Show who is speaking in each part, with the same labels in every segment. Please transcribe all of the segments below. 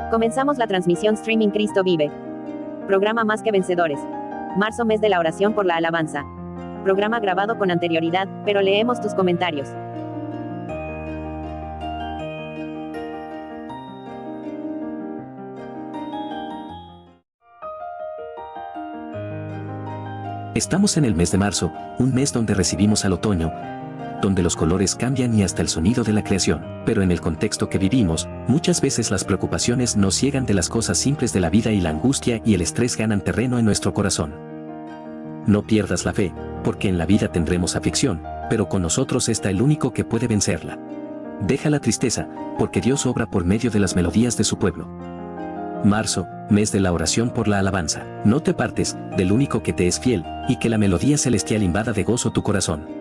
Speaker 1: Comenzamos la transmisión streaming Cristo Vive. Programa Más que Vencedores. Marzo, mes de la oración por la alabanza. Programa grabado con anterioridad, pero leemos tus comentarios.
Speaker 2: Estamos en el mes de marzo, un mes donde recibimos al otoño, donde los colores cambian y hasta el sonido de la creación. Pero en el contexto que vivimos, muchas veces las preocupaciones nos ciegan de las cosas simples de la vida y la angustia y el estrés ganan terreno en nuestro corazón. No pierdas la fe, porque en la vida tendremos aflicción, pero con nosotros está el único que puede vencerla. Deja la tristeza, porque Dios obra por medio de las melodías de su pueblo. Marzo, mes de la oración por la alabanza. No te partes del único que te es fiel, y que la melodía celestial invada de gozo tu corazón.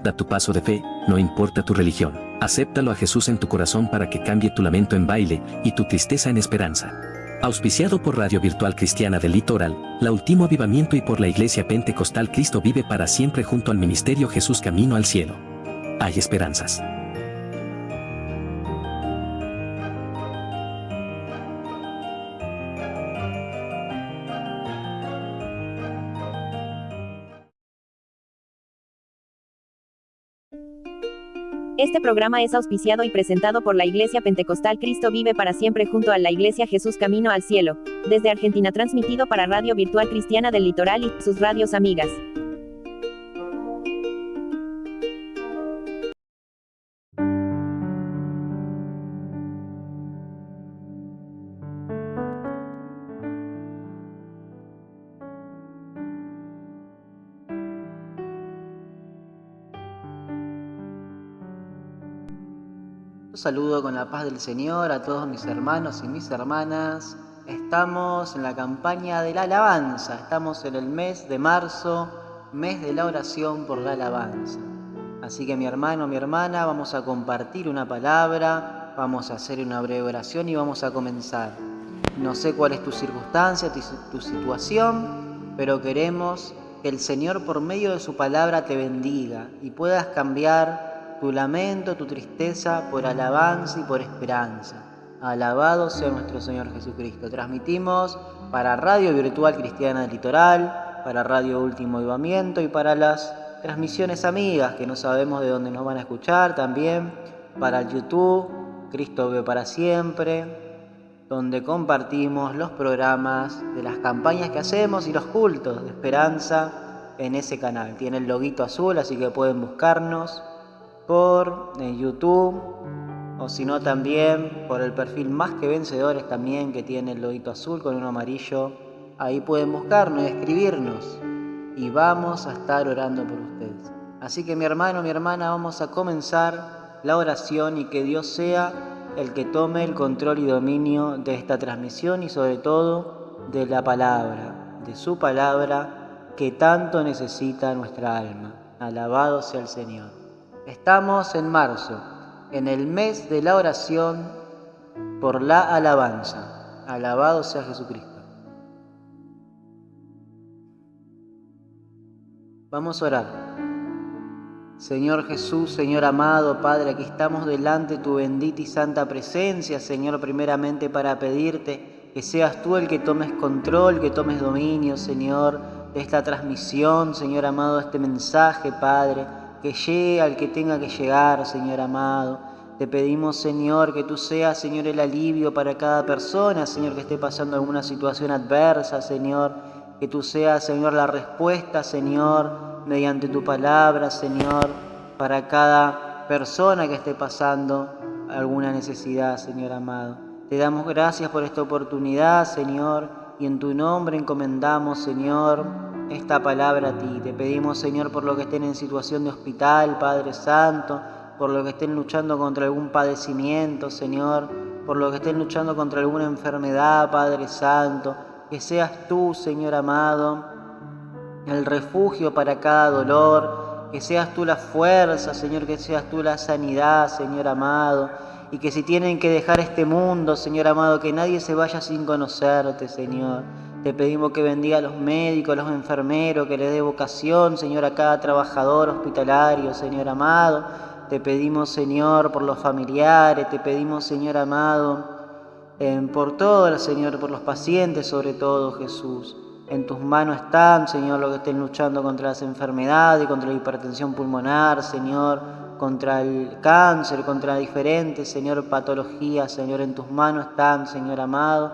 Speaker 2: Da tu paso de fe, no importa tu religión. Acéptalo a Jesús en tu corazón para que cambie tu lamento en baile y tu tristeza en esperanza. Auspiciado por Radio Virtual Cristiana del Litoral, La Último Avivamiento y por la Iglesia Pentecostal Cristo Vive para Siempre junto al Ministerio Jesús Camino al Cielo. Hay esperanzas.
Speaker 1: Este programa es auspiciado y presentado por la Iglesia Pentecostal Cristo Vive para Siempre junto a la Iglesia Jesús Camino al Cielo, desde Argentina, transmitido para Radio Virtual Cristiana del Litoral y sus radios amigas.
Speaker 3: Saludo con la paz del Señor a todos mis hermanos y mis hermanas. Estamos en la campaña de la alabanza, estamos en el mes de marzo, mes de la oración por la alabanza. Así que mi hermano, mi hermana, vamos a compartir una palabra, vamos a hacer una breve oración y vamos a comenzar. No sé cuál es tu circunstancia, tu situación, pero queremos que el Señor por medio de su palabra te bendiga y puedas cambiar tu lamento, tu tristeza por alabanza y por esperanza. Alabado sea nuestro Señor Jesucristo. Transmitimos para Radio Virtual Cristiana del Litoral, para Radio Último Avivamiento y para las transmisiones amigas que no sabemos de dónde nos van a escuchar, también para el YouTube, Cristo Vive para Siempre, donde compartimos los programas de las campañas que hacemos y los cultos de esperanza en ese canal. Tiene el loguito azul, así que pueden buscarnos por YouTube o si no también por el perfil Más que Vencedores también, que tiene el loguito azul con uno amarillo. Ahí pueden buscarnos y escribirnos y vamos a estar orando por ustedes. Así que mi hermano, mi hermana, vamos a comenzar la oración y que Dios sea el que tome el control y dominio de esta transmisión y sobre todo de la palabra, de su palabra que tanto necesita nuestra alma. Alabado sea el Señor. Estamos en marzo, en el mes de la oración por la alabanza. Alabado sea Jesucristo. Vamos a orar. Señor Jesús, Señor amado, Padre, aquí estamos delante de tu bendita y santa presencia, Señor, primeramente para pedirte que seas tú el que tomes control, que tomes dominio, Señor, de esta transmisión, Señor amado, de este mensaje, Padre, que llegue al que tenga que llegar, Señor amado. Te pedimos, Señor, que tú seas, Señor, el alivio para cada persona, Señor, que esté pasando alguna situación adversa, Señor. Que tú seas, Señor, la respuesta, Señor, mediante tu palabra, Señor, para cada persona que esté pasando alguna necesidad, Señor amado. Te damos gracias por esta oportunidad, Señor, y en tu nombre encomendamos, Señor, esta palabra a ti. Te pedimos, Señor, por lo que estén en situación de hospital, Padre Santo, por lo que estén luchando contra algún padecimiento, Señor, por lo que estén luchando contra alguna enfermedad, Padre Santo, que seas tú, Señor amado, el refugio para cada dolor, que seas tú la fuerza, Señor, que seas tú la sanidad, Señor amado, y que si tienen que dejar este mundo, Señor amado, que nadie se vaya sin conocerte, Señor. Te pedimos que bendiga a los médicos, a los enfermeros, que le dé vocación, Señor, a cada trabajador hospitalario, Señor amado. Te pedimos, Señor, por los familiares, te pedimos, Señor amado, por todo, Señor, por los pacientes sobre todo, Jesús. En tus manos están, Señor, los que estén luchando contra las enfermedades, contra la hipertensión pulmonar, Señor, contra el cáncer, contra diferentes, Señor, patologías, Señor. En tus manos están, Señor amado,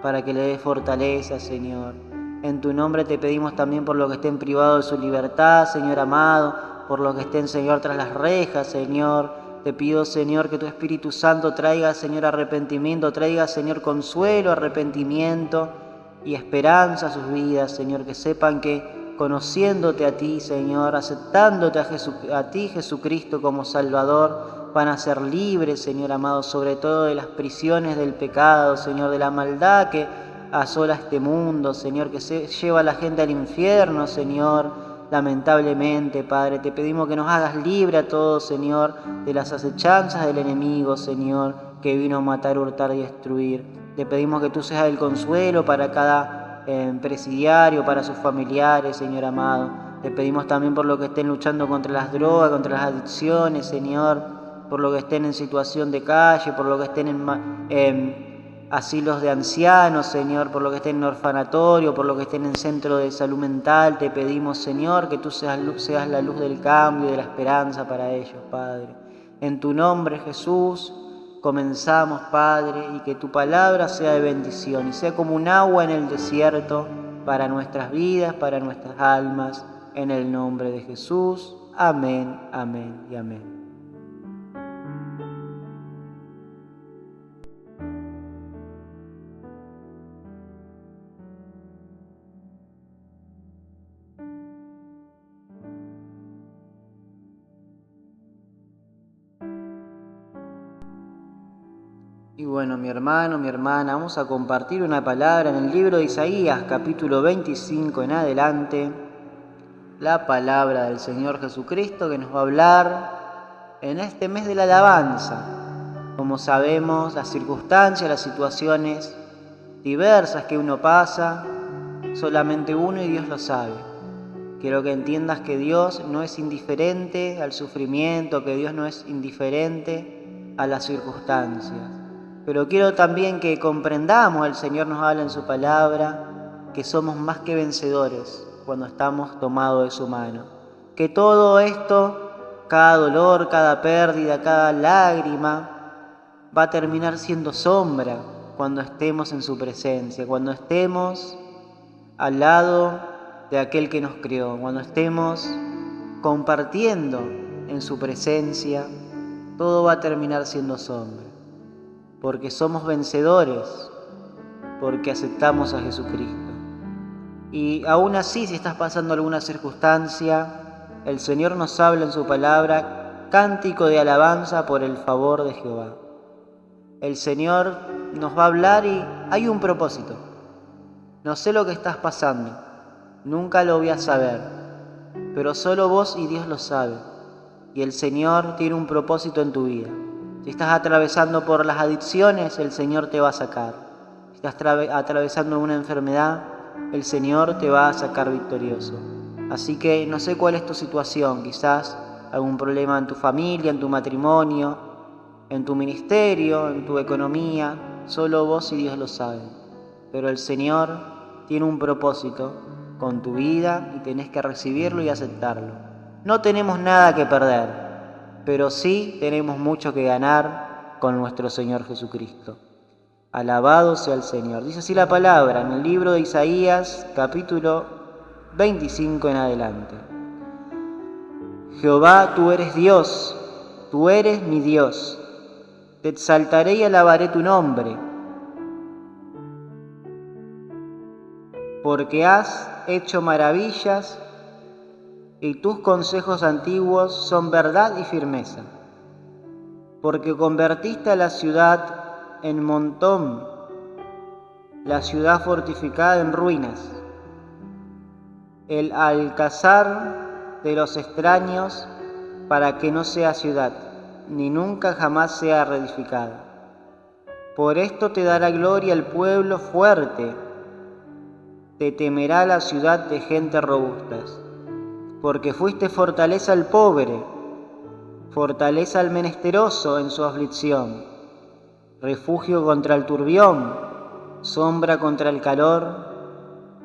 Speaker 3: para que le des fortaleza, Señor. En tu nombre te pedimos también por los que estén privados de su libertad, Señor amado, por los que estén, Señor, tras las rejas, Señor. Te pido, Señor, que tu Espíritu Santo traiga, Señor, arrepentimiento, traiga, Señor, consuelo, arrepentimiento y esperanza a sus vidas, Señor, que sepan que conociéndote a ti, Señor, aceptándote a ti, Jesucristo, como Salvador, van a ser libres, Señor amado, sobre todo de las prisiones del pecado, Señor, de la maldad que asola este mundo, Señor, que se lleva a la gente al infierno, Señor. Lamentablemente, Padre, te pedimos que nos hagas libre a todos, Señor, de las acechanzas del enemigo, Señor, que vino a matar, hurtar y destruir. Te pedimos que tú seas el consuelo para cada presidiario, para sus familiares, Señor amado. Te pedimos también por los que estén luchando contra las drogas, contra las adicciones, Señor, por los que estén en situación de calle, por los que estén en asilos de ancianos, Señor, por lo que estén en orfanatorio, por lo que estén en centro de salud mental. Te pedimos, Señor, que tú seas la luz del cambio y de la esperanza para ellos, Padre. En tu nombre, Jesús, comenzamos, Padre, y que tu palabra sea de bendición y sea como un agua en el desierto para nuestras vidas, para nuestras almas, en el nombre de Jesús. Amén, amén y amén. Y bueno, mi hermano, mi hermana, vamos a compartir una palabra en el libro de Isaías, capítulo 25 en adelante. La palabra del Señor Jesucristo que nos va a hablar en este mes de la alabanza. Como sabemos, las circunstancias, las situaciones diversas que uno pasa, solamente uno y Dios lo sabe. Quiero que entiendas que Dios no es indiferente al sufrimiento, que Dios no es indiferente a las circunstancias. Pero quiero también que comprendamos, el Señor nos habla en su palabra, que somos más que vencedores cuando estamos tomados de su mano. Que todo esto, cada dolor, cada pérdida, cada lágrima, va a terminar siendo sombra cuando estemos en su presencia, cuando estemos al lado de aquel que nos creó, cuando estemos compartiendo en su presencia, todo va a terminar siendo sombra. Porque somos vencedores, porque aceptamos a Jesucristo. Y aún así, si estás pasando alguna circunstancia, el Señor nos habla en su palabra, cántico de alabanza por el favor de Jehová. El Señor nos va a hablar y hay un propósito. No sé lo que estás pasando, nunca lo voy a saber, pero solo vos y Dios lo saben. Y el Señor tiene un propósito en tu vida. Si estás atravesando por las adicciones, el Señor te va a sacar. Si estás atravesando una enfermedad, el Señor te va a sacar victorioso. Así que no sé cuál es tu situación, quizás algún problema en tu familia, en tu matrimonio, en tu ministerio, en tu economía, solo vos y Dios lo saben. Pero el Señor tiene un propósito con tu vida y tenés que recibirlo y aceptarlo. No tenemos nada que perder, pero sí tenemos mucho que ganar con nuestro Señor Jesucristo. Alabado sea el Señor. Dice así la palabra en el libro de Isaías, capítulo 25 en adelante. Jehová, tú eres Dios, tú eres mi Dios. Te exaltaré y alabaré tu nombre, porque has hecho maravillas y tus consejos antiguos son verdad y firmeza. Porque convertiste a la ciudad en montón, la ciudad fortificada en ruinas, el alcázar de los extraños, para que no sea ciudad, ni nunca jamás sea reedificada. Por esto te dará gloria el pueblo fuerte, te temerá la ciudad de gente robustas. Porque fuiste fortaleza al pobre, fortaleza al menesteroso en su aflicción. refugio contra el turbión, sombra contra el calor,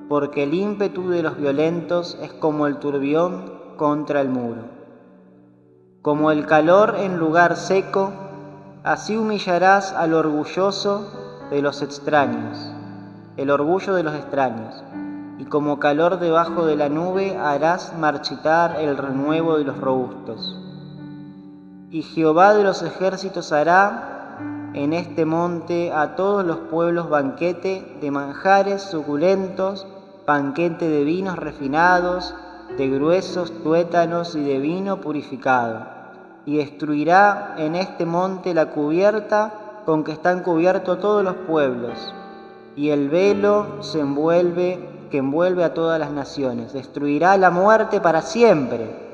Speaker 3: porque el ímpetu de los violentos es como el turbión contra el muro. Como el calor en lugar seco, así humillarás al orgulloso de los extraños, el orgullo de los extraños, y como calor debajo de la nube harás marchitar el renuevo de los robustos. Y Jehová de los ejércitos hará en este monte a todos los pueblos banquete de manjares suculentos, banquete de vinos refinados, de gruesos tuétanos y de vino purificado. Y destruirá en este monte la cubierta con que están cubiertos todos los pueblos, y el velo que envuelve a todas las naciones. Destruirá la muerte para siempre,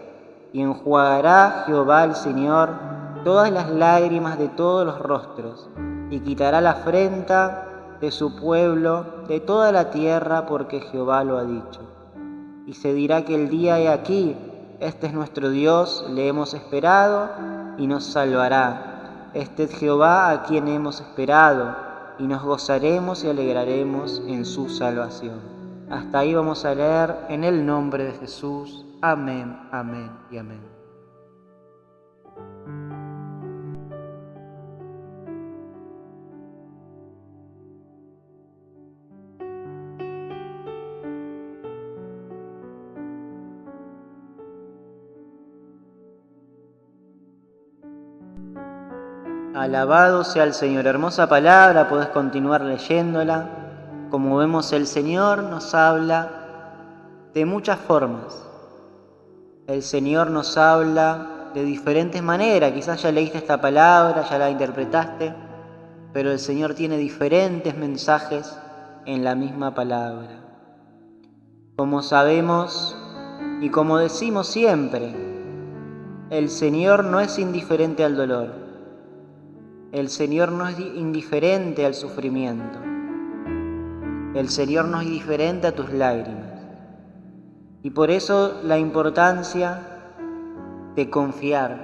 Speaker 3: y enjuagará Jehová el Señor todas las lágrimas de todos los rostros, y quitará la afrenta de su pueblo, de toda la tierra, porque Jehová lo ha dicho. Y se dirá que el día he aquí, este es nuestro Dios, le hemos esperado y nos salvará. Este es Jehová a quien hemos esperado, y nos gozaremos y alegraremos en su salvación. Hasta ahí vamos a leer en el nombre de Jesús. Amén, amén y amén. Alabado sea el Señor. Hermosa palabra, podés continuar leyéndola. Como vemos, el Señor nos habla de muchas formas. El Señor nos habla de diferentes maneras. Quizás ya leíste esta palabra, ya la interpretaste, pero el Señor tiene diferentes mensajes en la misma palabra. Como sabemos y como decimos siempre, el Señor no es indiferente al dolor. El Señor no es indiferente al sufrimiento. El Señor no es indiferente a tus lágrimas. Y por eso la importancia de confiar,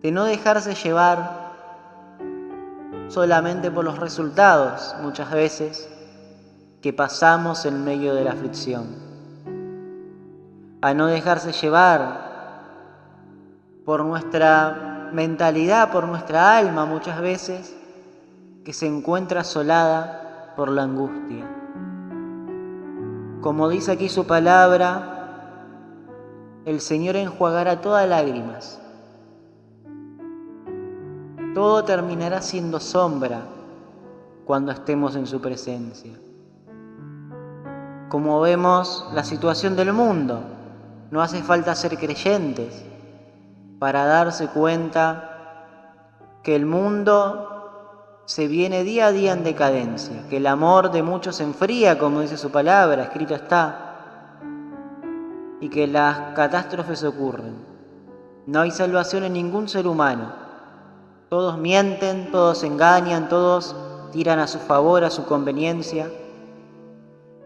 Speaker 3: de no dejarse llevar solamente por los resultados, muchas veces, que pasamos en medio de la aflicción. A no dejarse llevar por nuestra mentalidad, por nuestra alma muchas veces, que se encuentra asolada por la angustia. Como dice aquí su palabra, el Señor enjuagará todas lágrimas. Todo terminará siendo sombra cuando estemos en su presencia. Como vemos la situación del mundo, no hace falta ser creyentes para darse cuenta que el mundo se viene día a día en decadencia, que el amor de muchos se enfría, como dice su palabra, escrito está, y que las catástrofes ocurren. No hay salvación en ningún ser humano. Todos mienten, todos engañan, todos tiran a su favor, a su conveniencia.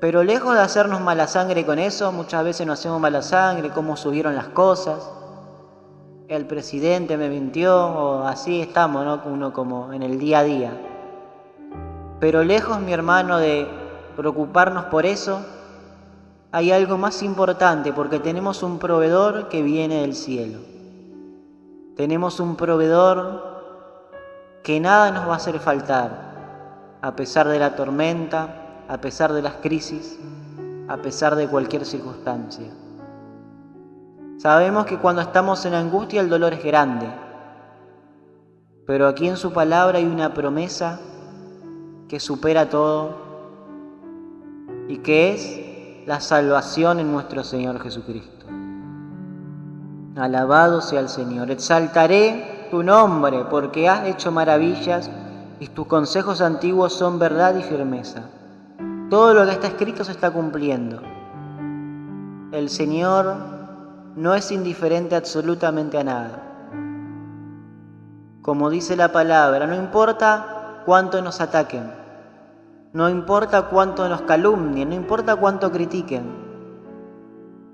Speaker 3: Pero lejos de hacernos mala sangre con eso, muchas veces nos hacemos mala sangre, cómo subieron las cosas. El presidente me mintió, o así estamos, ¿no? Uno como en el día a día. Pero lejos, mi hermano, de preocuparnos por eso, hay algo más importante, porque tenemos un proveedor que viene del cielo. Tenemos un proveedor que nada nos va a hacer faltar, a pesar de la tormenta, a pesar de las crisis, a pesar de cualquier circunstancia. Sabemos que cuando estamos en angustia el dolor es grande, pero aquí en su palabra hay una promesa que supera todo y que es la salvación en nuestro Señor Jesucristo. Alabado sea el Señor. Exaltaré tu nombre porque has hecho maravillas y tus consejos antiguos son verdad y firmeza. Todo lo que está escrito se está cumpliendo. El Señor no es indiferente absolutamente a nada. Como dice la palabra, no importa cuánto nos ataquen, no importa cuánto nos calumnien, no importa cuánto critiquen.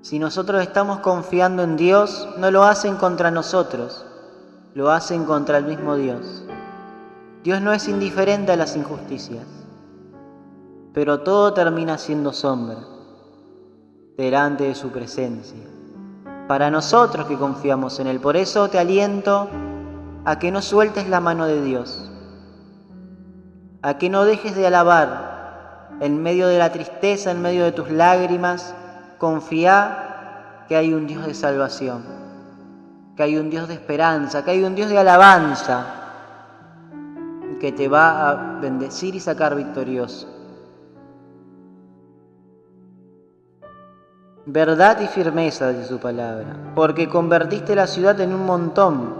Speaker 3: Si nosotros estamos confiando en Dios, no lo hacen contra nosotros, lo hacen contra el mismo Dios. Dios no es indiferente a las injusticias, pero todo termina siendo sombra delante de su presencia, para nosotros que confiamos en Él. Por eso te aliento a que no sueltes la mano de Dios, a que no dejes de alabar en medio de la tristeza, en medio de tus lágrimas. Confía que hay un Dios de salvación, que hay un Dios de esperanza, que hay un Dios de alabanza, que te va a bendecir y sacar victorioso. Verdad y firmeza, dice su palabra, porque convertiste la ciudad en un montón,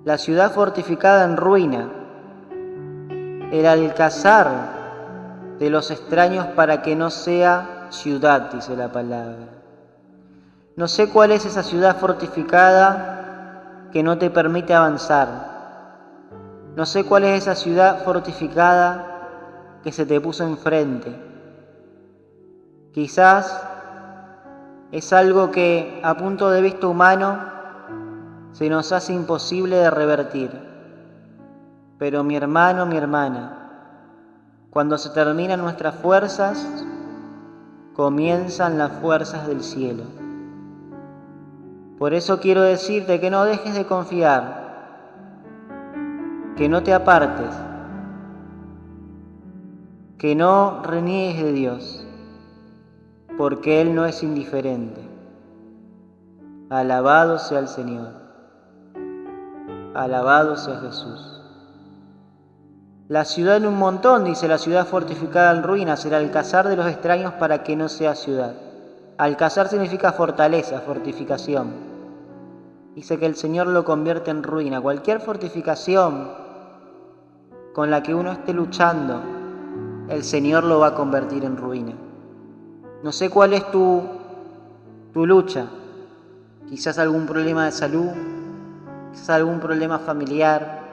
Speaker 3: la ciudad fortificada en ruina, el alcázar de los extraños para que no sea ciudad, dice la palabra. No sé cuál es esa ciudad fortificada que no te permite avanzar. No sé cuál es esa ciudad fortificada que se te puso enfrente. Quizás es algo que a punto de vista humano se nos hace imposible de revertir. Pero mi hermano, mi hermana, cuando se terminan nuestras fuerzas, comienzan las fuerzas del cielo. Por eso quiero decirte que no dejes de confiar, que no te apartes, que no reniegues de Dios, porque Él no es indiferente. Alabado sea el Señor, alabado sea Jesús. La ciudad en un montón, dice, la ciudad fortificada en ruinas, el alcázar de los extraños para que no sea ciudad. Alcázar significa fortaleza, fortificación. Dice que el Señor lo convierte en ruina. Cualquier fortificación con la que uno esté luchando, el Señor lo va a convertir en ruina. No sé cuál es tu lucha. Quizás algún problema de salud, quizás algún problema familiar,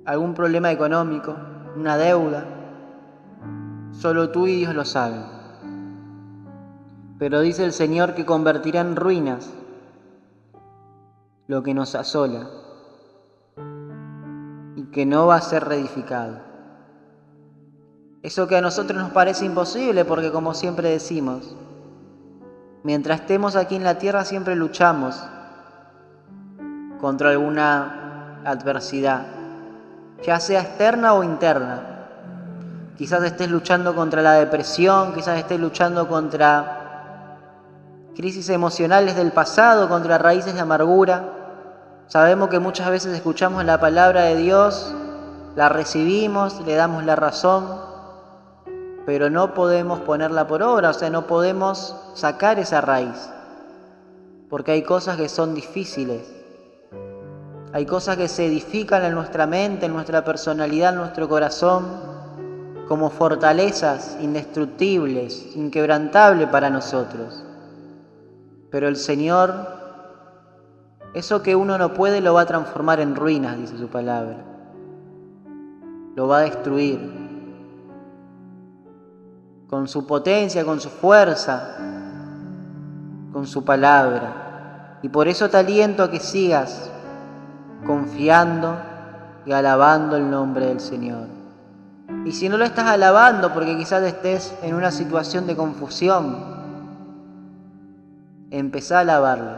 Speaker 3: algún problema económico, una deuda. Solo tú y Dios lo saben. Pero dice el Señor que convertirá en ruinas lo que nos asola y que no va a ser reedificado. Eso que a nosotros nos parece imposible, porque como siempre decimos, mientras estemos aquí en la tierra siempre luchamos contra alguna adversidad, ya sea externa o interna. Quizás estés luchando contra la depresión, quizás estés luchando contra crisis emocionales del pasado, contra raíces de amargura. Sabemos que muchas veces escuchamos la palabra de Dios, la recibimos, le damos la razón, pero no podemos ponerla por obra, o sea, no podemos sacar esa raíz, porque hay cosas que son difíciles. Hay cosas que se edifican en nuestra mente, en nuestra personalidad, en nuestro corazón, como fortalezas indestructibles, inquebrantables para nosotros. Pero el Señor, eso que uno no puede, lo va a transformar en ruinas, dice su palabra. Lo va a destruir. Con su potencia, con su fuerza, con su palabra. Y por eso te aliento a que sigas confiando y alabando el nombre del Señor. Y si no lo estás alabando porque quizás estés en una situación de confusión, empezá a alabarlo.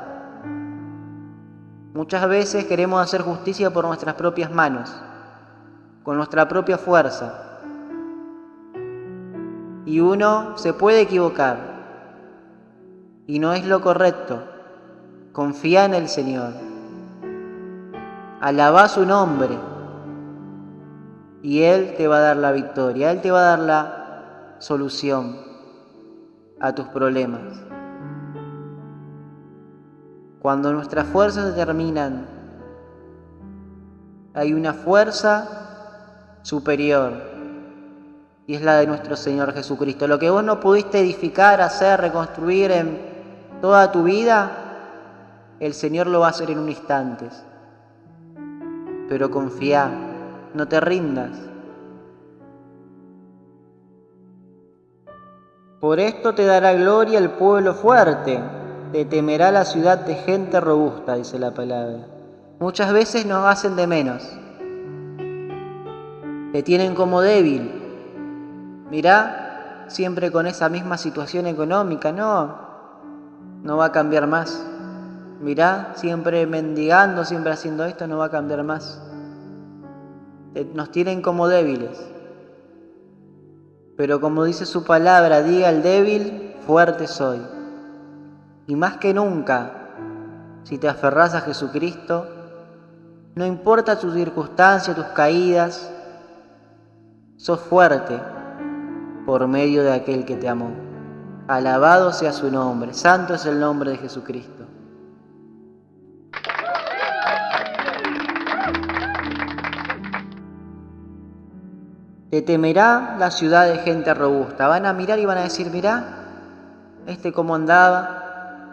Speaker 3: Muchas veces queremos hacer justicia por nuestras propias manos, con nuestra propia fuerza. Y uno se puede equivocar, y no es lo correcto. Confía en el Señor. Alabá su nombre y Él te va a dar la victoria, Él te va a dar la solución a tus problemas. Cuando nuestras fuerzas se terminan, hay una fuerza superior y es la de nuestro Señor Jesucristo. Lo que vos no pudiste edificar, hacer, reconstruir en toda tu vida, el Señor lo va a hacer en un instante. Pero confía, no te rindas. Por esto te dará gloria el pueblo fuerte, te temerá la ciudad de gente robusta, dice la palabra. Muchas veces nos hacen de menos, Te tienen como débil. Mirá, siempre con esa misma situación económica, no va a cambiar más. Mirá, siempre mendigando, siempre haciendo esto, no va a cambiar más. Nos tienen como débiles. Pero como dice su palabra, diga el débil, fuerte soy. Y más que nunca, si te aferrás a Jesucristo, no importa tus circunstancias, tus caídas, sos fuerte por medio de aquel que te amó. Alabado sea su nombre, santo es el nombre de Jesucristo. Te temerá la ciudad de gente robusta. Van a mirar y van a decir, mirá, cómo andaba,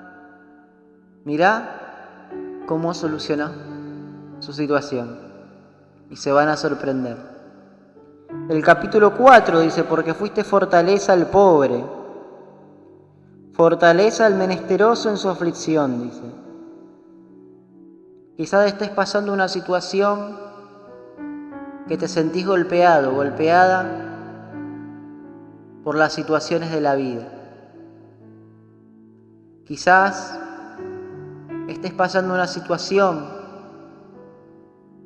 Speaker 3: mirá cómo solucionó su situación. Y se van a sorprender. El capítulo 4 dice, porque fuiste fortaleza al pobre, fortaleza al menesteroso en su aflicción, dice. Quizás estés pasando una situación que te sentís golpeado, golpeada por las situaciones de la vida. Quizás estés pasando una situación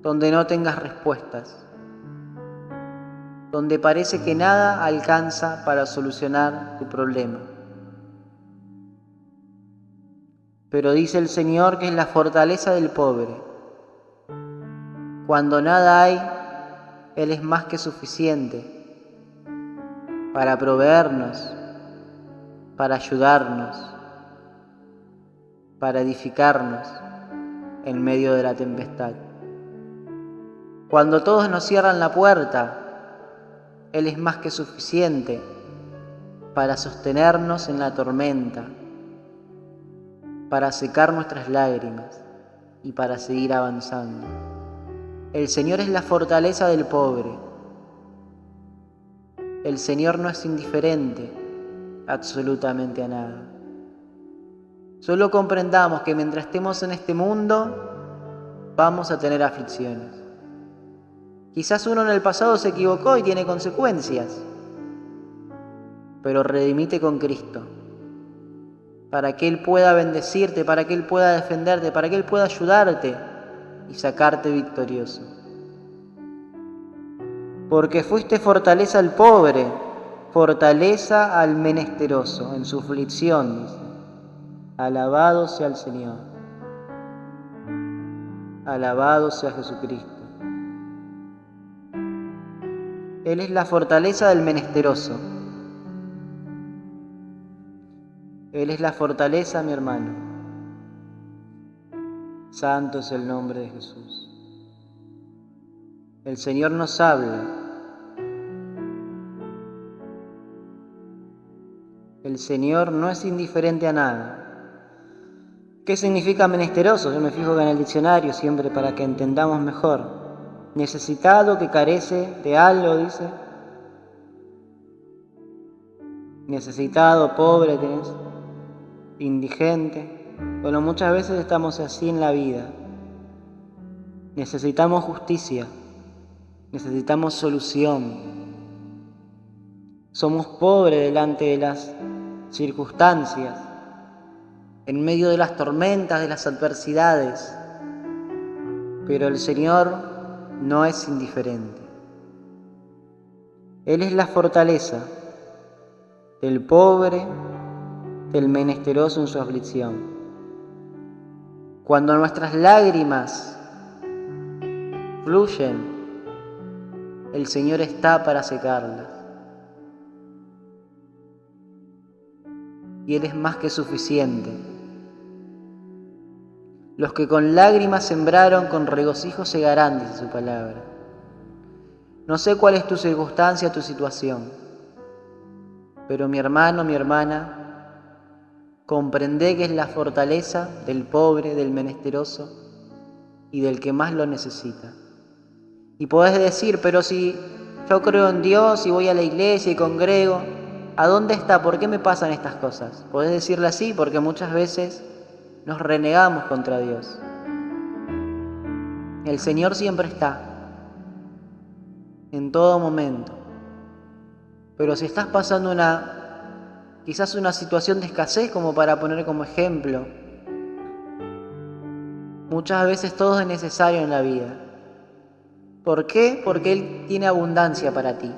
Speaker 3: donde no tengas respuestas, donde parece que nada alcanza para solucionar tu problema. Pero dice el Señor que es la fortaleza del pobre. Cuando nada hay, Él es más que suficiente para proveernos, para ayudarnos, para edificarnos en medio de la tempestad. Cuando todos nos cierran la puerta, Él es más que suficiente para sostenernos en la tormenta, para secar nuestras lágrimas y para seguir avanzando. El Señor es la fortaleza del pobre. El Señor no es indiferente absolutamente a nada. Solo comprendamos que mientras estemos en este mundo, vamos a tener aflicciones. Quizás uno en el pasado se equivocó y tiene consecuencias, pero redimite con Cristo, para que Él pueda bendecirte, para que Él pueda defenderte, para que Él pueda ayudarte y sacarte victorioso. Porque fuiste fortaleza al pobre, fortaleza al menesteroso en su aflicción, dice. Alabado sea el Señor. Alabado sea Jesucristo. Él es la fortaleza del menesteroso. Él es la fortaleza, mi hermano. Santo es el nombre de Jesús. El Señor nos habla. El Señor no es indiferente a nada. ¿Qué significa menesteroso? Yo me fijo en el diccionario siempre para que entendamos mejor. Necesitado, que carece de algo, dice. Necesitado, pobre, tenés. Indigente. Bueno, muchas veces estamos así en la vida. Necesitamos justicia. Necesitamos solución. Somos pobres delante de las circunstancias, en medio de las tormentas, de las adversidades. Pero el Señor no es indiferente. Él es la fortaleza del pobre, del menesteroso en su aflicción. Cuando nuestras lágrimas fluyen, el Señor está para secarlas. Y Él es más que suficiente. Los que con lágrimas sembraron, con regocijo segarán, dice su palabra. No sé cuál es tu circunstancia, tu situación, pero mi hermano, mi hermana, comprende que es la fortaleza del pobre, del menesteroso y del que más lo necesita. Y podés decir, pero si yo creo en Dios y voy a la iglesia y congrego, ¿a dónde está? ¿Por qué me pasan estas cosas? Podés decirle así porque muchas veces nos renegamos contra Dios. El Señor siempre está. en todo momento. Pero si estás pasando quizás una situación de escasez, como para poner como ejemplo, muchas veces todo es necesario en la vida. ¿Por qué? Porque Él tiene abundancia para ti.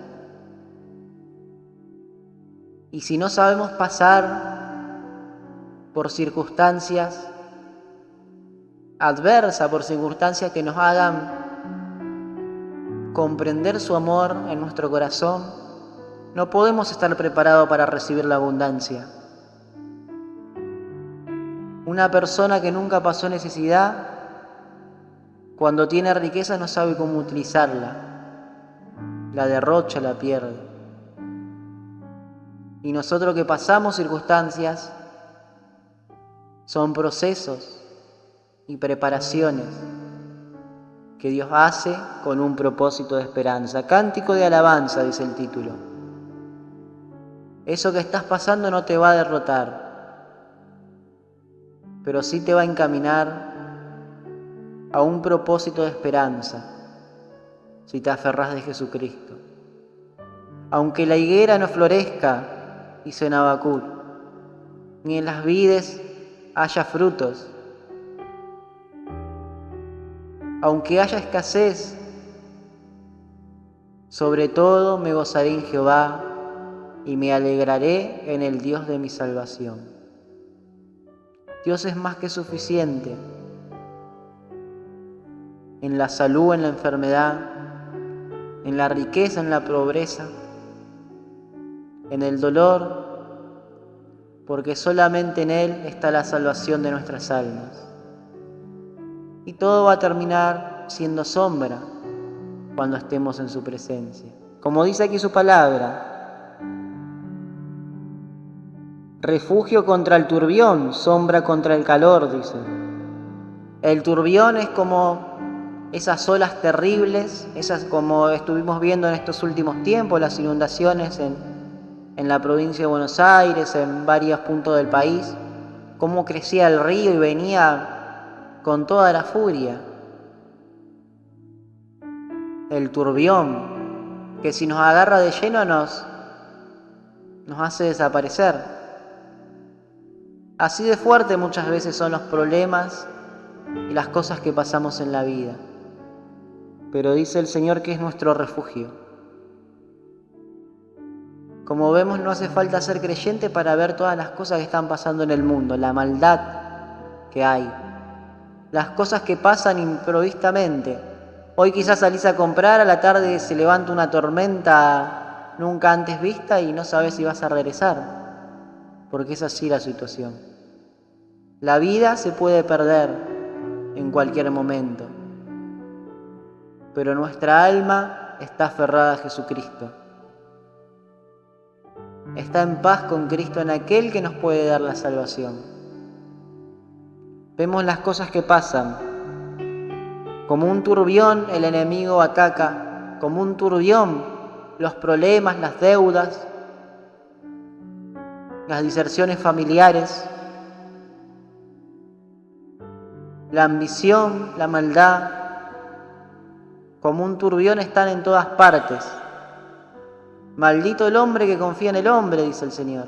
Speaker 3: Y si no sabemos pasar por circunstancias adversas, por circunstancias que nos hagan comprender su amor en nuestro corazón, no podemos estar preparados para recibir la abundancia. Una persona que nunca pasó necesidad, cuando tiene riqueza no sabe cómo utilizarla, la derrocha, la pierde. Y nosotros que pasamos circunstancias, son procesos y preparaciones que Dios hace con un propósito de esperanza. Cántico de alabanza, dice el título. Eso que estás pasando no te va a derrotar, pero sí te va a encaminar a un propósito de esperanza si te aferras de Jesucristo. Aunque la higuera no florezca, dice en Habacuc, ni en las vides haya frutos, aunque haya escasez, sobre todo me gozaré en Jehová y me alegraré en el Dios de mi salvación. Dios es más que suficiente en la salud, en la enfermedad, en la riqueza, en la pobreza, en el dolor, porque solamente en Él está la salvación de nuestras almas. Y todo va a terminar siendo sombra cuando estemos en su presencia. Como dice aquí su palabra, refugio contra el turbión, sombra contra el calor, dice. El turbión es como esas olas terribles, esas como estuvimos viendo en estos últimos tiempos, las inundaciones en la provincia de Buenos Aires, en varios puntos del país, cómo crecía el río y venía con toda la furia. El turbión, que si nos agarra de lleno nos hace desaparecer. Así de fuerte muchas veces son los problemas y las cosas que pasamos en la vida. Pero dice el Señor que es nuestro refugio. Como vemos, no hace falta ser creyente para ver todas las cosas que están pasando en el mundo, la maldad que hay, las cosas que pasan improvistamente. Hoy quizás salís a comprar, a la tarde se levanta una tormenta nunca antes vista y no sabes si vas a regresar, porque es así la situación. La vida se puede perder en cualquier momento, pero nuestra alma está aferrada a Jesucristo. Está en paz con Cristo, en aquel que nos puede dar la salvación. Vemos las cosas que pasan. Como un turbión el enemigo ataca, como un turbión los problemas, las deudas, las diserciones familiares, la ambición, la maldad, como un turbión están en todas partes. Maldito el hombre que confía en el hombre, dice el Señor.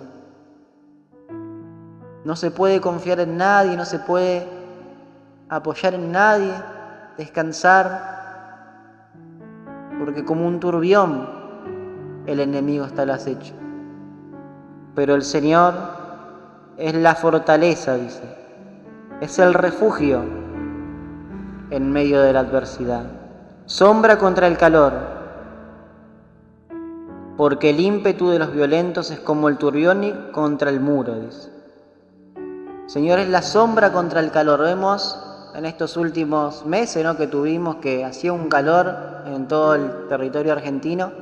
Speaker 3: No se puede confiar en nadie, no se puede apoyar en nadie, descansar, porque como un turbión el enemigo está al acecho. Pero el Señor es la fortaleza, dice. Es el refugio en medio de la adversidad. Sombra contra el calor. Porque el ímpetu de los violentos es como el turbión contra el muro, dice. Señor, es la sombra contra el calor. Vemos en estos últimos meses, ¿no?, que tuvimos que hacía un calor en todo el territorio argentino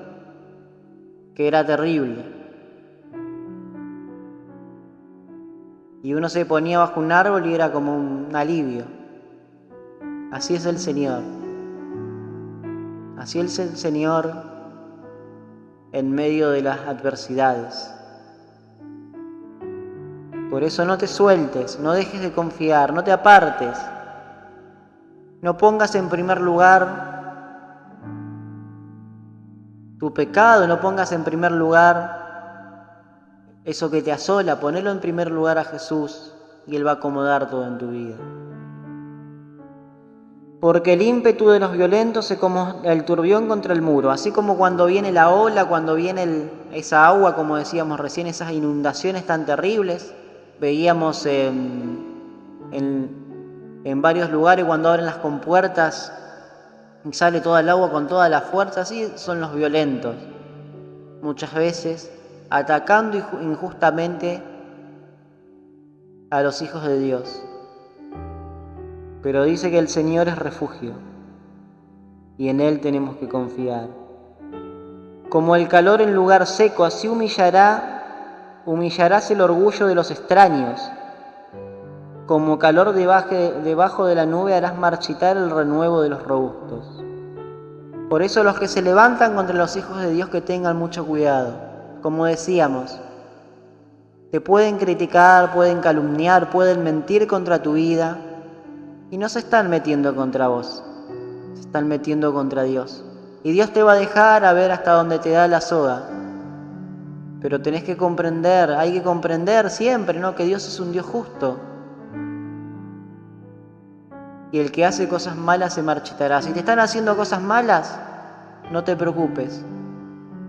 Speaker 3: que era terrible. Y uno se ponía bajo un árbol y era como un alivio. Así es el Señor. Así es el Señor en medio de las adversidades. Por eso no te sueltes, no dejes de confiar, no te apartes. No pongas en primer lugar tu pecado, no pongas en primer lugar eso que te asola, ponelo en primer lugar a Jesús y Él va a acomodar todo en tu vida. Porque el ímpetu de los violentos es como el turbión contra el muro, así como cuando viene la ola, cuando viene esa agua, como decíamos recién, esas inundaciones tan terribles. Veíamos en varios lugares cuando abren las compuertas y sale toda el agua con toda la fuerza, así son los violentos, muchas veces atacando injustamente a los hijos de Dios. Pero dice que el Señor es refugio y en Él tenemos que confiar. Como el calor en lugar seco, así humillarás el orgullo de los extraños. Como calor debajo de la nube harás marchitar el renuevo de los robustos. Por eso los que se levantan contra los hijos de Dios, que tengan mucho cuidado. Como decíamos, te pueden criticar, pueden calumniar, pueden mentir contra tu vida y no se están metiendo contra vos, se están metiendo contra Dios. Y Dios te va a dejar a ver hasta dónde te da la soga. Pero tenés que comprender, hay que comprender siempre, ¿no?, que Dios es un Dios justo. Y el que hace cosas malas se marchitará. Si te están haciendo cosas malas, no te preocupes,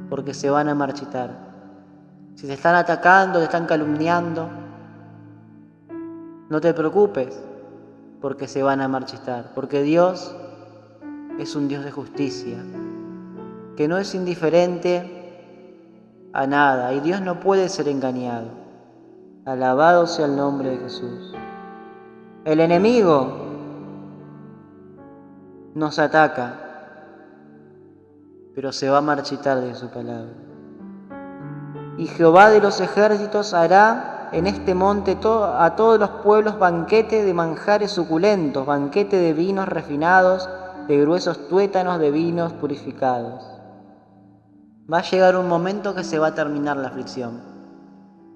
Speaker 3: porque se van a marchitar. Si te están atacando, te están calumniando, no te preocupes, porque se van a marchitar. Porque Dios es un Dios de justicia, que no es indiferente a nada, y Dios no puede ser engañado. Alabado sea el nombre de Jesús. El enemigo nos ataca, pero se va a marchitar de su palabra. Y Jehová de los ejércitos hará en este monte a todos los pueblos banquete de manjares suculentos, banquete de vinos refinados, de gruesos tuétanos, de vinos purificados. Va a llegar un momento que se va a terminar la aflicción.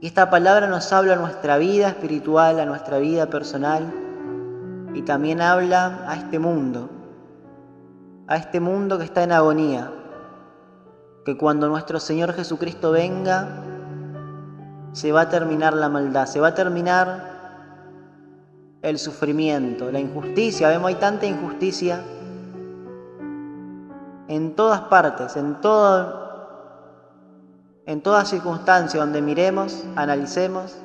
Speaker 3: Y esta palabra nos habla a nuestra vida espiritual, a nuestra vida personal, y también habla a este mundo que está en agonía, que cuando nuestro Señor Jesucristo venga, se va a terminar la maldad, se va a terminar el sufrimiento, la injusticia. Vemos, hay tanta injusticia en todas partes, en toda circunstancia donde miremos, analicemos,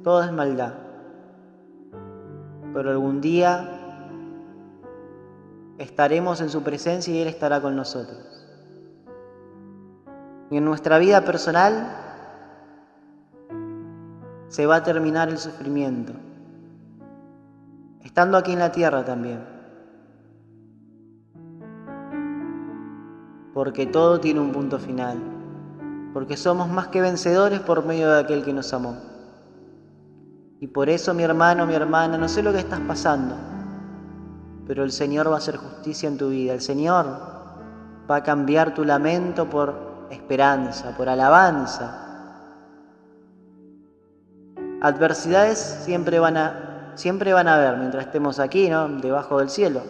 Speaker 3: todo es maldad. Pero algún día estaremos en su presencia y Él estará con nosotros. Y en nuestra vida personal se va a terminar el sufrimiento, estando aquí en la tierra también. Porque todo tiene un punto final, porque somos más que vencedores por medio de aquel que nos amó. Y por eso, mi hermano, mi hermana, no sé lo que estás pasando, pero el Señor va a hacer justicia en tu vida. El Señor va a cambiar tu lamento por esperanza, por alabanza. Adversidades siempre van a haber mientras estemos aquí, ¿no?, debajo del cielo.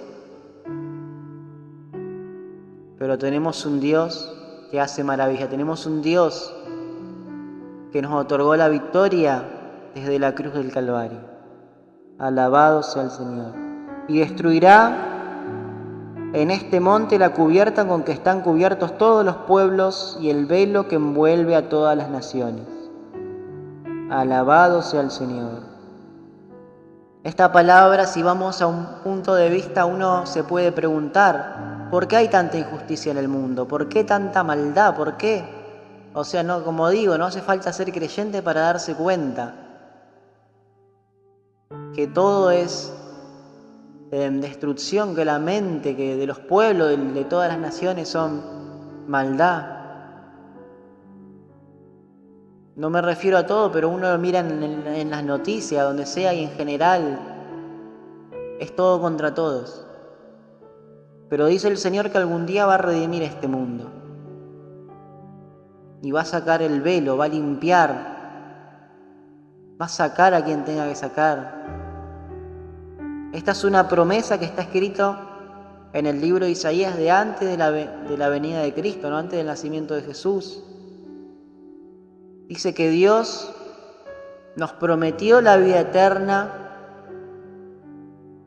Speaker 3: Pero tenemos un Dios que hace maravilla, tenemos un Dios que nos otorgó la victoria desde la cruz del Calvario. Alabado sea el Señor. Y destruirá en este monte la cubierta con que están cubiertos todos los pueblos y el velo que envuelve a todas las naciones. Alabado sea el Señor. Esta palabra, si vamos a un punto de vista, uno se puede preguntar, ¿por qué hay tanta injusticia en el mundo? ¿Por qué tanta maldad? ¿Por qué? O sea, no, como digo, no hace falta ser creyente para darse cuenta que todo es destrucción, que la mente que de los pueblos, de todas las naciones son maldad. No me refiero a todo, pero uno lo mira en las noticias, donde sea, y en general es todo contra todos. Pero dice el Señor que algún día va a redimir este mundo y va a sacar el velo, va a limpiar, va a sacar a quien tenga que sacar. Esta es una promesa que está escrito en el libro de Isaías de antes de la venida de Cristo, ¿no? Antes del nacimiento de Jesús. Dice que Dios nos prometió la vida eterna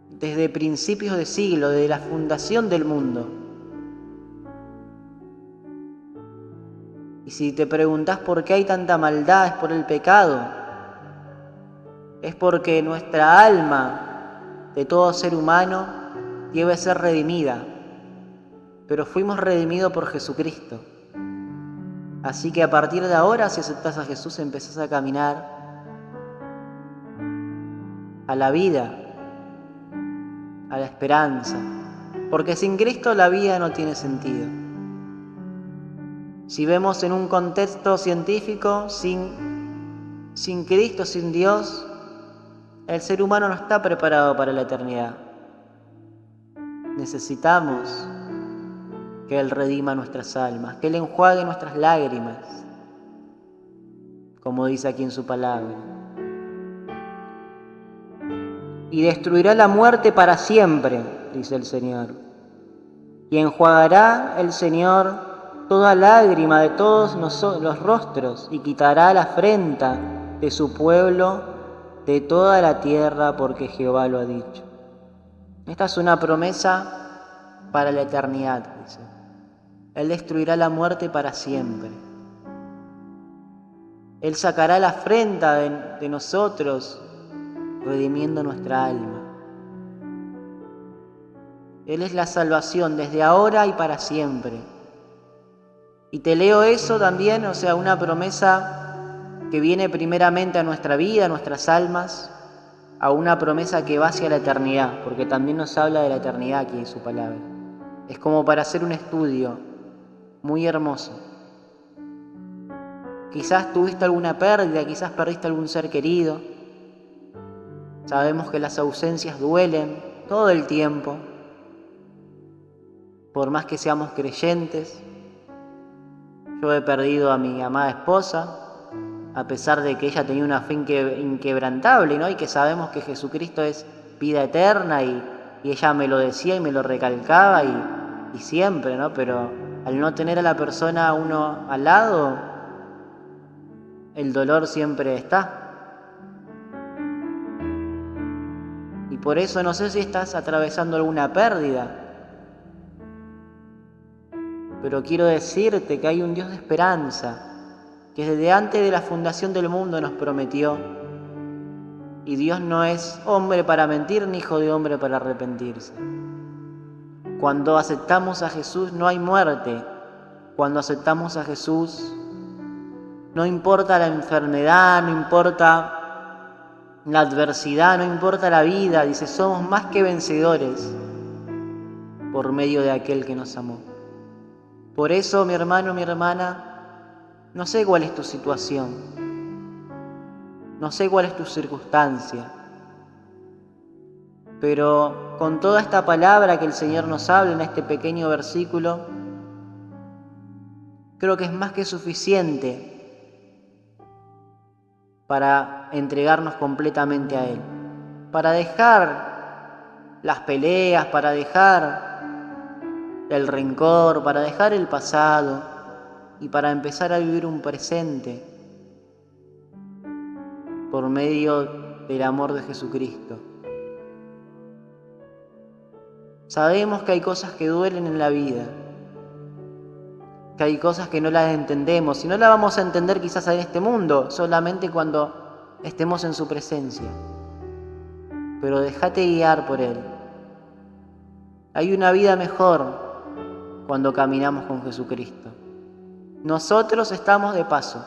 Speaker 3: desde principios de siglo, desde la fundación del mundo. Y si te preguntás por qué hay tanta maldad, es por el pecado. Es porque nuestra alma de todo ser humano debe ser redimida. Pero fuimos redimidos por Jesucristo. Así que a partir de ahora, si aceptás a Jesús, empezás a caminar a la vida, a la esperanza. Porque sin Cristo la vida no tiene sentido. Si vemos en un contexto científico, sin Cristo, sin Dios, el ser humano no está preparado para la eternidad. Necesitamos que Él redima nuestras almas, que Él enjuague nuestras lágrimas, como dice aquí en su palabra. Y destruirá la muerte para siempre, dice el Señor. Y enjuagará el Señor toda lágrima de todos los rostros, y quitará la afrenta de su pueblo de toda la tierra, porque Jehová lo ha dicho. Esta es una promesa para la eternidad, dice. Él destruirá la muerte para siempre. Él sacará la afrenta de nosotros, redimiendo nuestra alma. Él es la salvación desde ahora y para siempre. Y te leo eso también, o sea, una promesa que viene primeramente a nuestra vida, a nuestras almas, a una promesa que va hacia la eternidad, porque también nos habla de la eternidad aquí en su palabra. Es como para hacer un estudio muy hermoso. Quizás tuviste alguna pérdida, quizás perdiste algún ser querido. Sabemos que las ausencias duelen todo el tiempo, por más que seamos creyentes. Yo he perdido a mi amada esposa, a pesar de que ella tenía una fe inquebrantable, ¿no? Y que sabemos que Jesucristo es vida eterna, y ella me lo decía y me lo recalcaba y siempre, ¿no? Pero al no tener a la persona uno al lado, el dolor siempre está. Y por eso no sé si estás atravesando alguna pérdida, pero quiero decirte que hay un Dios de esperanza, que desde antes de la fundación del mundo nos prometió. Y Dios no es hombre para mentir, ni hijo de hombre para arrepentirse. Cuando aceptamos a Jesús no hay muerte. Cuando aceptamos a Jesús, no importa la enfermedad, no importa la adversidad, no importa la vida. Dice, somos más que vencedores por medio de aquel que nos amó. Por eso, mi hermano, mi hermana, no sé cuál es tu situación, no sé cuál es tu circunstancia, pero con toda esta palabra que el Señor nos habla en este pequeño versículo, creo que es más que suficiente para entregarnos completamente a Él, para dejar las peleas, para dejar el rencor, para dejar el pasado y para empezar a vivir un presente por medio del amor de Jesucristo. Sabemos que hay cosas que duelen en la vida, que hay cosas que no las entendemos, y no las vamos a entender quizás en este mundo, solamente cuando estemos en su presencia. Pero déjate guiar por Él. Hay una vida mejor cuando caminamos con Jesucristo. Nosotros estamos de paso.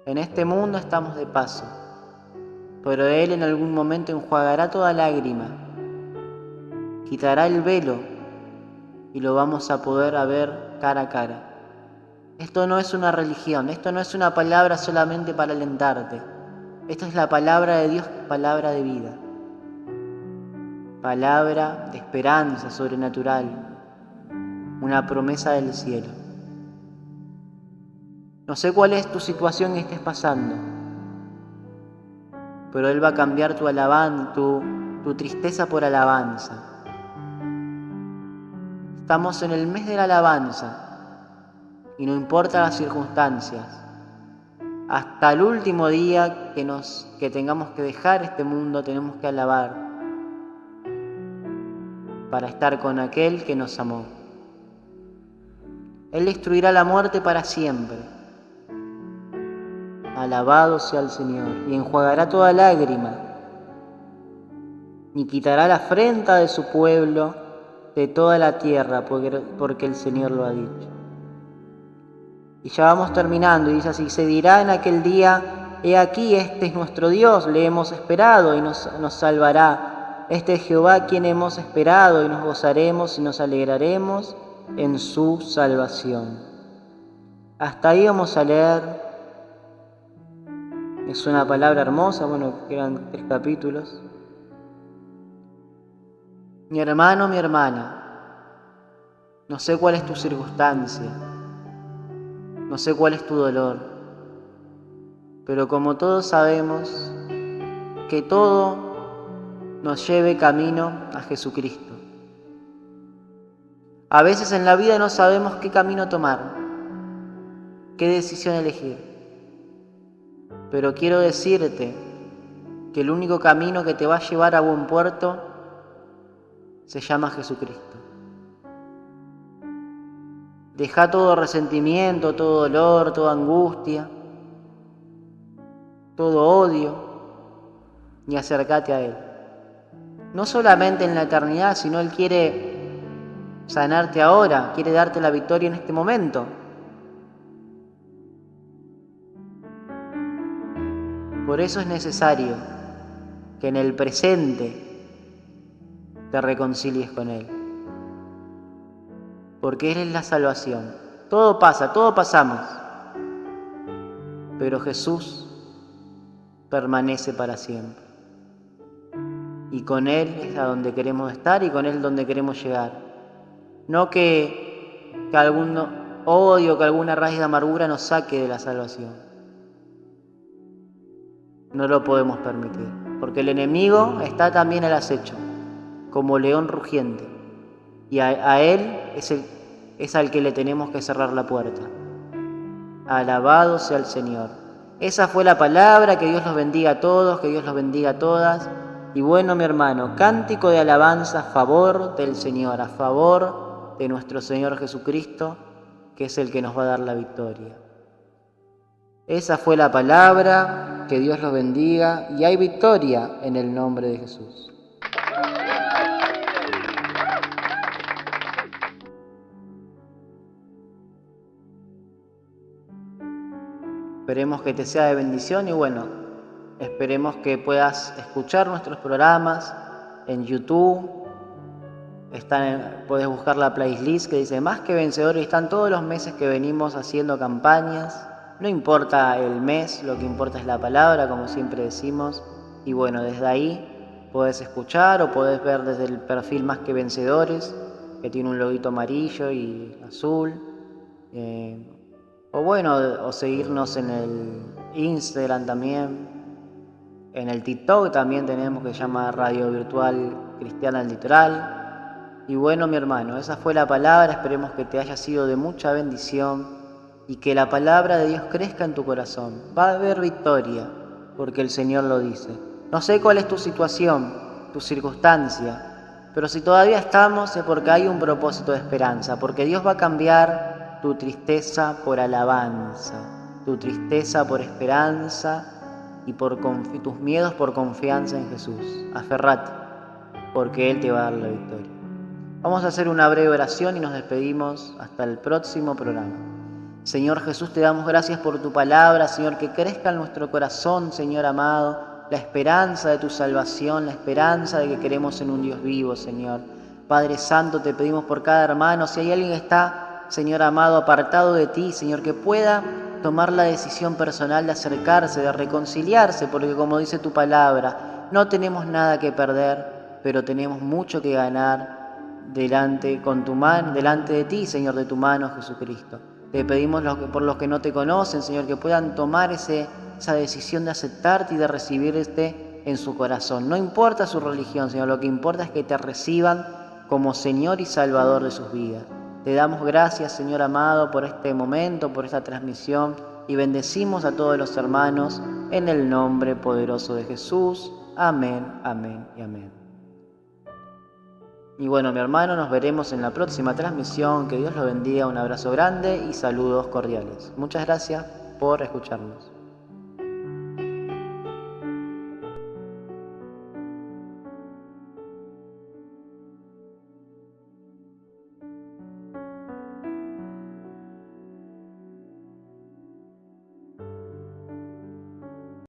Speaker 3: En este mundo estamos de paso. Pero Él en algún momento enjuagará toda lágrima, quitará el velo y lo vamos a poder ver cara a cara. Esto no es una religión, esto no es una palabra solamente para alentarte. Esto es la palabra de Dios, palabra de vida. Palabra de esperanza sobrenatural, una promesa del cielo. No sé cuál es tu situación que estés pasando, pero Él va a cambiar tu tristeza por alabanza. Estamos en el mes de la alabanza y no importa las circunstancias. Hasta el último día que tengamos que dejar este mundo, tenemos que alabar para estar con aquel que nos amó. Él destruirá la muerte para siempre. Alabado sea el Señor, y enjuagará toda lágrima, y quitará la afrenta de su pueblo de toda la tierra, porque el Señor lo ha dicho. Y ya vamos terminando, y dice así: se dirá en aquel día: he aquí, este es nuestro Dios, le hemos esperado y nos salvará. Este es Jehová quien hemos esperado, y nos gozaremos y nos alegraremos en su salvación. Hasta ahí vamos a leer. Es una palabra hermosa, quedan 3 capítulos. Mi hermano, mi hermana, no sé cuál es tu circunstancia, no sé cuál es tu dolor, pero como todos sabemos, que todo nos lleve camino a Jesucristo. A veces en la vida no sabemos qué camino tomar, qué decisión elegir. Pero quiero decirte que el único camino que te va a llevar a buen puerto se llama Jesucristo. Deja todo resentimiento, todo dolor, toda angustia, todo odio y acércate a Él. No solamente en la eternidad, sino Él quiere sanarte ahora, quiere darte la victoria en este momento. Por eso es necesario que en el presente te reconcilies con Él. Porque Él es la salvación. Todo pasa, todo pasamos. Pero Jesús permanece para siempre. Y con Él es a donde queremos estar y con Él donde queremos llegar. No que algún odio, que alguna raíz de amargura nos saque de la salvación. No lo podemos permitir, porque el enemigo está también al acecho, como león rugiente, y a él es al que le tenemos que cerrar la puerta. Alabado sea el Señor. Esa fue la palabra. Que Dios los bendiga a todos, que Dios los bendiga a todas. Y bueno, mi hermano, cántico de alabanza a favor del Señor, a favor de nuestro Señor Jesucristo, que es el que nos va a dar la victoria. Esa fue la palabra. Que Dios los bendiga, y hay victoria en el nombre de Jesús. Esperemos que te sea de bendición y esperemos que puedas escuchar nuestros programas en YouTube. Puedes buscar la playlist que dice Más que Vencedores, y están todos los meses que venimos haciendo campañas. No importa el mes, lo que importa es la palabra, como siempre decimos. Y desde ahí podés escuchar o podés ver desde el perfil Más que Vencedores, que tiene un loguito amarillo y azul. O seguirnos en el Instagram también. En el TikTok también tenemos, que se llama Radio Virtual Cristiana del Litoral. Y mi hermano, esa fue la palabra. Esperemos que te haya sido de mucha bendición y que la palabra de Dios crezca en tu corazón. Va a haber victoria, porque el Señor lo dice. No sé cuál es tu situación, tu circunstancia, pero si todavía estamos es porque hay un propósito de esperanza, porque Dios va a cambiar tu tristeza por alabanza, tu tristeza por esperanza y tus miedos por confianza en Jesús. Aferrate, porque Él te va a dar la victoria. Vamos a hacer una breve oración y nos despedimos hasta el próximo programa. Señor Jesús, te damos gracias por tu palabra, Señor, que crezca en nuestro corazón, Señor amado, la esperanza de tu salvación, la esperanza de que queremos en un Dios vivo, Señor. Padre Santo, te pedimos por cada hermano, si hay alguien que está, Señor amado, apartado de ti, Señor, que pueda tomar la decisión personal de acercarse, de reconciliarse, porque como dice tu palabra, no tenemos nada que perder, pero tenemos mucho que ganar delante de ti, Señor, de tu mano, Jesucristo. Te pedimos por los que no te conocen, Señor, que puedan tomar esa decisión de aceptarte y de recibirte en su corazón. No importa su religión, Señor, lo que importa es que te reciban como Señor y Salvador de sus vidas. Te damos gracias, Señor amado, por este momento, por esta transmisión, y bendecimos a todos los hermanos en el nombre poderoso de Jesús. Amén, amén y amén. Y bueno, mi hermano, nos veremos en la próxima transmisión. Que Dios los bendiga, un abrazo grande y saludos cordiales. Muchas gracias por escucharnos.